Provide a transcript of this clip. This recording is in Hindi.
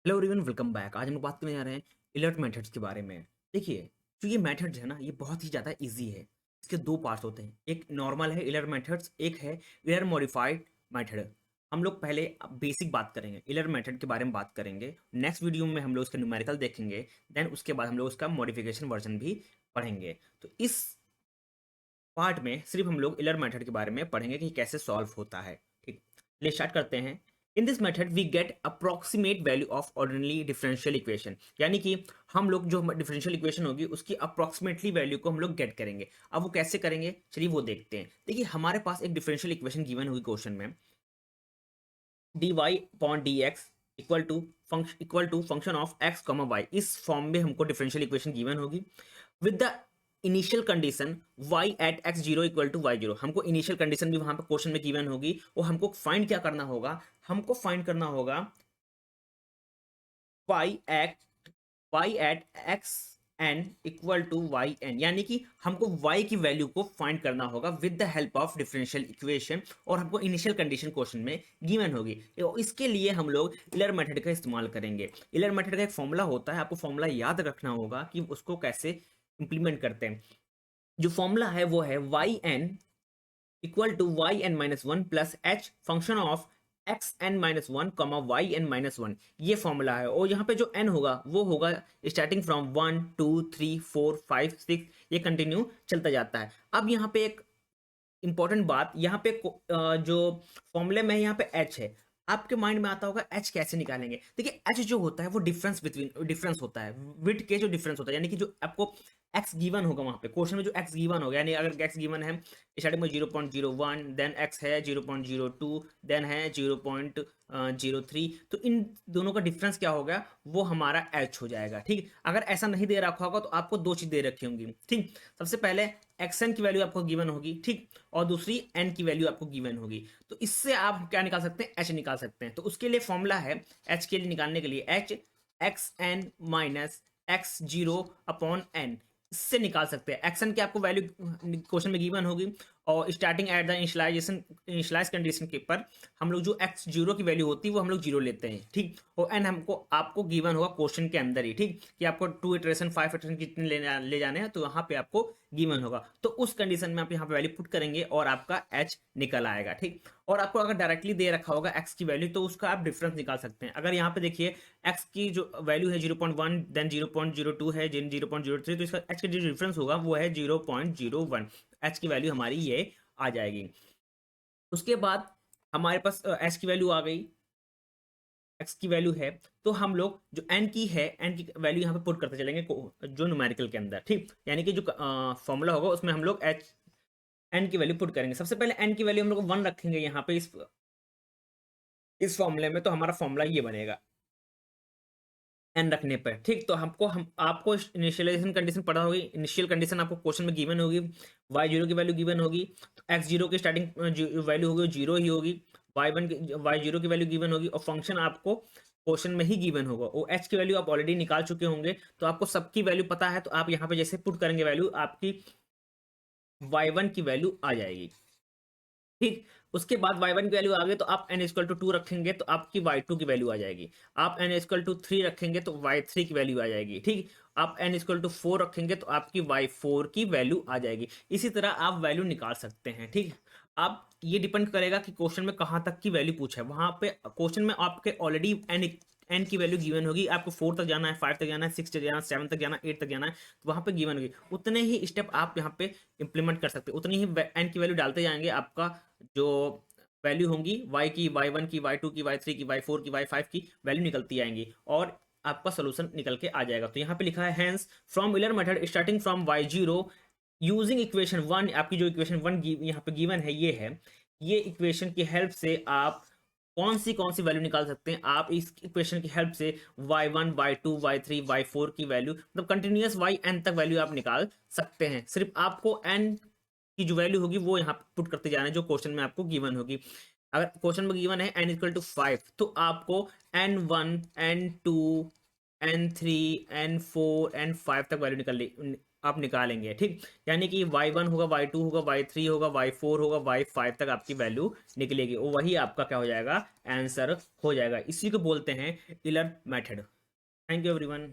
Hello everyone, welcome back. आज हम लोग बात करने जा रहे हैं इलर्ट मेथड्स के बारे में। देखिए, जो ये मेथड्स है ना, ये बहुत ही ज़्यादा इजी है। इसके दो पार्ट्स होते हैं, एक नॉर्मल है इलर्ट मेथड्स, एक है इलर मॉडिफाइड मेथड। हम लोग पहले बेसिक बात करेंगे, इलर मेथड के बारे में बात करेंगे। नेक्स्ट वीडियो में हम लोग उसका न्यूमेरिकल देखेंगे। देन उसके बाद हम लोग उसका मॉडिफिकेशन वर्जन भी पढ़ेंगे। तो इस पार्ट में सिर्फ हम लोग इलर मेथड के बारे में पढ़ेंगे कि कैसे सॉल्व होता है। ठीक, चलिए स्टार्ट करते हैं। In this method we get approximate value of ordinary differential equation, यानी कि हम लोग जो डिफरेंशियल इक्वेशन होगी उसकी अप्रोक्सीमेटली वैल्यू को हम लोग गेट करेंगे। अब वो कैसे करेंगे, चलिए वो देखते हैं। देखिए, हमारे पास एक डिफरेंशियल इक्वेशन गिवन हुई क्वेश्चन में, D Y upon D X equal to function of X comma Y. इस फॉर्म में हमको डिफरेंशियल इक्वेशन गिवन होगी with the initial condition y at X zero equal to Y zero. हमको इनिशियल कंडीशन भी वहां पर क्वेश्चन में गिवन होगी। और हमको फाइंड क्या करना होगा, हमको फाइंड करना होगा y at X N equal to Y N, यानी कि हमको y की वैल्यू को फाइंड करना होगा with the help of differential equation. और हमको इनिशियल कंडीशन क्वेश्चन में गिवन होगी। तो इसके लिए हम लोग इलर मेथड का इस्तेमाल करेंगे। इलर मेथड का एक फॉर्मूला होता है, आपको फॉर्मूला याद रखना होगा कि उसको कैसे इंप्लीमेंट करते हैं। जो फॉर्मूला है वो है Y N equal to Y N minus one plus H function of X N minus one comma Y N minus one. ये फॉर्मूला है। और यहाँ पे जो एन होगा वो होगा starting from one two three four five six, ये कंटिन्यू चलता जाता है। अब यहाँ पे एक इंपॉर्टेंट बात, यहाँ पे जो फॉर्मूले में यहाँ पे एच है, आपके माइंड में आता होगा एच कैसे निकालेंगे। देखिए, एच जो होता है वो डिफरेंस होता है, विड्थ के जो डिफरेंस होता है, यानी कि जो आपको एक्स गिवन होगा वहां पे क्वेश्चन में, जो एक्स गिवन होगा, यानी अगर एक्स गिवन है स्टार्टिंग में 0.01, देन एक्स है 0.02, देन है 0.03, तो इन दोनों का डिफरेंस क्या होगा, वो हमारा एच हो जाएगा। ठीक, अगर ऐसा नहीं दे रखा होगा तो आपको दो चीज दे रखी होंगी। ठीक, सबसे पहले एक्स एन की वैल्यू आपको गिवन होगी, ठीक, और दूसरी एन की वैल्यू आपको गिवन होगी। तो इससे आप क्या निकाल सकते हैं, एच निकाल सकते हैं। तो उसके लिए फॉर्मूला है एच के लिए निकालने के लिए H X N minus X zero upon N, इससे निकाल सकते हैं। एक्सन की आपको वैल्यू क्वेश्चन में गिवन होगी, और starting at the initialize condition के पर हम लोग जो एक्स जीरो की वैल्यू होती है वो हम लोग जीरो लेते हैं। ठीक, और एन हमको आपको गिवन होगा क्वेश्चन के अंदर ही, ठीक, कि आपको 2 इटरेशन 5 इटरेशन कितने ले जाने हैं, तो यहाँ पे आपको गिवन होगा। तो उस कंडीशन में आप यहाँ पे वैल्यू पुट करेंगे और आपका एच निकल आएगा। ठीक, और आपको अगर डायरेक्टली दे रखा होगा एक्स की वैल्यू, तो उसका आप डिफरेंस निकाल सकते हैं। अगर यहाँ पे देखिए एक्स की जो वैल्यू है 0.1, देन 0.02 है, देन 0.03, तो इसका एच का जो डिफरेंस होगा वो है 0.01। एच की वैल्यू हमारी ये आ जाएगी। उसके बाद हमारे पास एच की वैल्यू आ गई, एक्स की वैल्यू है, तो हम लोग जो एन की है, एन की वैल्यू यहाँ पे पुट करते चलेंगे जो न्यूमेरिकल के अंदर। ठीक, यानी कि जो फॉर्मूला होगा उसमें हम लोग एच एन की वैल्यू पुट करेंगे। सबसे पहले एन की वैल्यू हम लोग 1 रखेंगे यहाँ पे इस फॉर्मूले में, तो हमारा फॉर्मूला ये बनेगा एन रखने पर। ठीक, तो हम आपको इनिशियलाइजेशन कंडीशन पढ़ा होगी। इनिशियल कंडीशन आपको क्वेश्चन में गिवन होगी, वाई जीरो की वैल्यू गिवन होगी, तो एक्स जीरो की स्टार्टिंग वैल्यू होगी जीरो ही होगी, वाई जीरो की वैल्यू गिवन होगी, और फंक्शन आपको क्वेश्चन में ही गिवन होगा। और एच की वैल्यू आप ऑलरेडी निकाल चुके होंगे, तो आपको सबकी वैल्यू पता है। तो आप यहाँ पे जैसे पुट करेंगे वैल्यू, आपकी वाई वन की वैल्यू आ जाएगी। ठीक, उसके बाद y1 की वैल्यू आ गई, तो आप n इक्वल टू 2 रखेंगे तो आपकी y2 की वैल्यू आ जाएगी। आप n इक्वल टू 3 रखेंगे तो y3 की वैल्यू आ जाएगी। ठीक, आप n इक्वल टू 4 रखेंगे तो आपकी y4 की वैल्यू आ जाएगी। इसी तरह आप वैल्यू निकाल सकते हैं। ठीक, आप ये डिपेंड करेगा कि क्वेश्चन में कहाँ तक की वैल्यू पूछा है। वहां पे क्वेश्चन में आपके ऑलरेडी एन की वैल्यू गिवन होगी, आपको 4 तक जाना है, 5 तक जाना है, 6 तक जाना है, 7 तक जाना है, 8 तक जाना है, तो वहां पे गिवन होगी। उतने ही स्टेप आप यहाँ पे इंप्लीमेंट कर सकते हैं, उतनी ही एन की वैल्यू डालते जाएंगे। आपका जो वैल्यू होंगी वाई की, वाई1 की, वाई2 की, वाई3 की, वाई4 की, वाई5 की वैल्यू निकलती आएंगी, और आपका सोल्यूशन निकल के आ जाएगा। तो यहाँ पे लिखा है hence from Euler method starting from Y zero using equation one. आपकी जो इक्वेशन वन यहाँ पे गिवन है ये है, ये इक्वेशन की हेल्प से आप कौन सी वैल्यू निकाल सकते हैं। आप इस इक्वेशन की हेल्प से y1, y2, y3, y4 की वैल्यू, मतलब कंटिन्यूअस yn तक वैल्यू आप निकाल सकते हैं। सिर्फ आपको n की जो वैल्यू होगी वो यहाँ पुट करते जाना है, जो क्वेश्चन में आपको गिवन होगी। अगर क्वेश्चन में गिवन है n इक्वल टू 5, तो आपको n1, n2, n3, n4, n5 तक वैल्यू आप निकालेंगे, ठीक। यानी कि y1 होगा, y2 होगा, y3 होगा, y4 होगा, y5 तक आपकी वैल्यू निकलेगी, और वही आपका क्या हो जाएगा, आंसर हो जाएगा। इसी को बोलते हैं इलर मेथड। Thank you everyone.